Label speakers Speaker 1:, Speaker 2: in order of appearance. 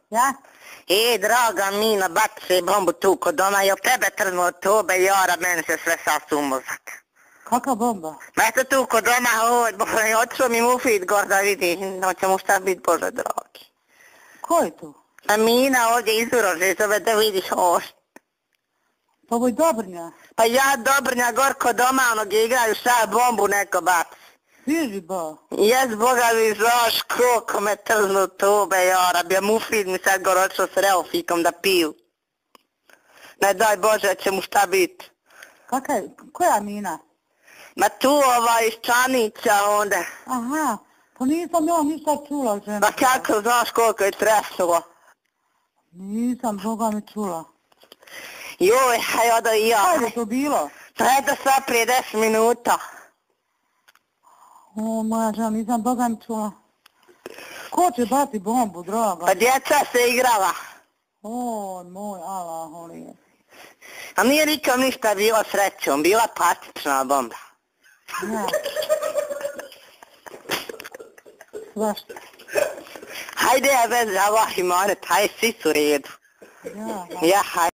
Speaker 1: Ja?
Speaker 2: Draga Mina, baci bombu tu kod doma, jel tebe trnuo tobe, jara, meni se sve sasu mozak.
Speaker 1: Kakva bomba?
Speaker 2: Eto tu kod doma, otišao mi mufit gor da vidi, hoće mu šta bit, Bože dragi.
Speaker 1: Ko je tu?
Speaker 2: A Mina ovdje iz Urože, zove da vidiš ovo.
Speaker 1: Pa ovo je Dobrnja.
Speaker 2: Pa ja Dobrnja gor kod doma, onog igraju šta bombu neko baci.
Speaker 1: Bježi ba.
Speaker 2: Jes, Boga mi znaš koliko me trznu tobe, jara, bija mufid mi sad gor otišao s Reofikom da piju. Ne daj Bože, će mu šta bit.
Speaker 1: Koja Mina?
Speaker 2: Ma tu iz Čanića onda.
Speaker 1: Aha, pa nisam ja ništa čula žena.
Speaker 2: Pa kako znaš koliko je tresnulo?
Speaker 1: Nisam, Boga mi čula.
Speaker 2: Joj, hajde i ja.
Speaker 1: Kada je to bilo?
Speaker 2: Pa eto sad prije 10 minuta.
Speaker 1: O, moja žena, nisam Boga mi čula. Ko će bati bombu, draga?
Speaker 2: Pa djeca se igrala.
Speaker 1: O, moj Allah, holije.
Speaker 2: A nije nikom ništa bilo srećom, bila plastična bomba.
Speaker 1: Ja. Zašto?
Speaker 2: Hajde ja bez Allah i monet, hajde svi su u redu.
Speaker 1: Ja.
Speaker 2: Ja, hajde.